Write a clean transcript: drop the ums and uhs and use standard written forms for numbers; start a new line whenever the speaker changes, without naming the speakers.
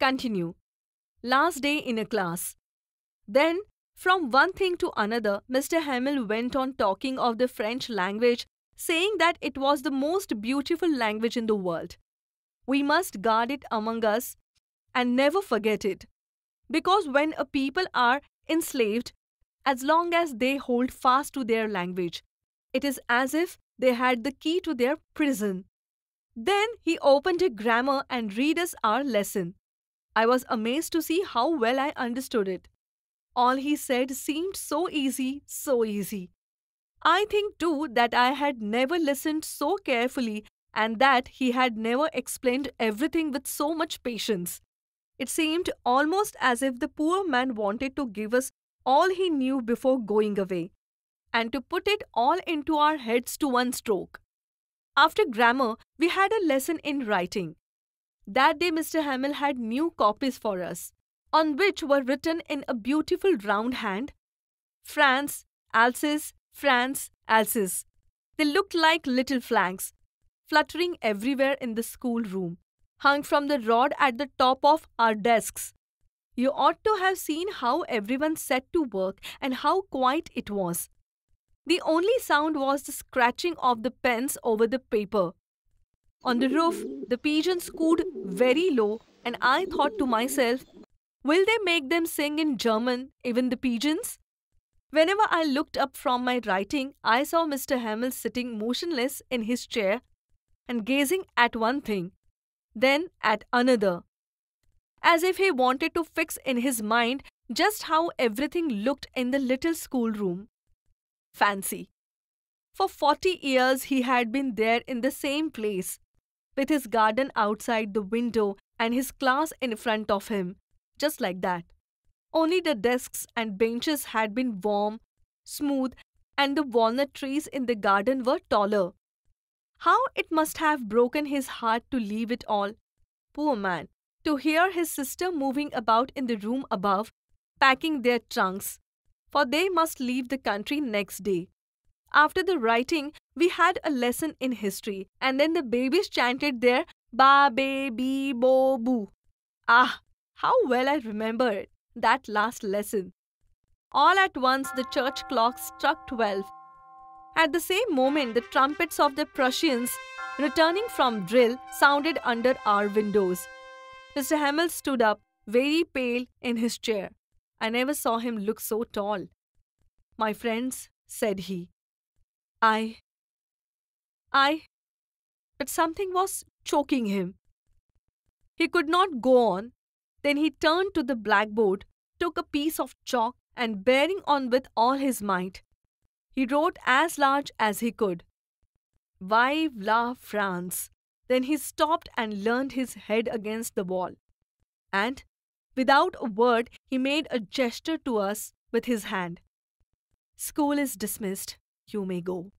Continue. Last day in a class. Then, from one thing to another, Mr. Hamel went on talking of the French language, saying that it was the most beautiful language in the world. We must guard it among us and never forget it. Because when a people are enslaved, as long as they hold fast to their language, it is as if they had the key to their prison. Then he opened a grammar and read us our lesson. I was amazed to see how well I understood it. All he said seemed so easy, so easy. I think too that I had never listened so carefully and that he had never explained everything with so much patience. It seemed almost as if the poor man wanted to give us all he knew before going away, and to put it all into our heads to one stroke. After grammar, we had a lesson in writing. That day Mr. Hamel had new copies for us, on which were written in a beautiful round hand, France, Alsace, France, Alsace. They looked like little flags, fluttering everywhere in the schoolroom, hung from the rod at the top of our desks. You ought to have seen how everyone set to work and how quiet it was. The only sound was the scratching of the pens over the paper. On the roof, the pigeons cooed very low, and I thought to myself, will they make them sing in German, even the pigeons? Whenever I looked up from my writing, I saw Mr. Hamel sitting motionless in his chair and gazing at one thing, then at another, as if he wanted to fix in his mind just how everything looked in the little schoolroom. Fancy! For 40 years he had been there in the same place, with his garden outside the window and his class in front of him, just like that. Only the desks and benches had been warm, smooth, and the walnut trees in the garden were taller. How it must have broken his heart to leave it all, poor man, to hear his sister moving about in the room above, packing their trunks, for they must leave the country next day. After the writing, we had a lesson in history, and then the babies chanted their ba, be, bi, bo, boo. Ah, how well I remember it, that last lesson. All at once the church clock struck 12. At the same moment, the trumpets of the Prussians, returning from drill, sounded under our windows. Mr. Hamel stood up, very pale, in his chair. I never saw him look so tall. My friends, said he, I. But something was choking him. He could not go on. Then he turned to the blackboard, took a piece of chalk, and bearing on with all his might, he wrote as large as he could, Vive la France. Then he stopped and leaned his head against the wall. And, without a word, he made a gesture to us with his hand. School is dismissed. You may go.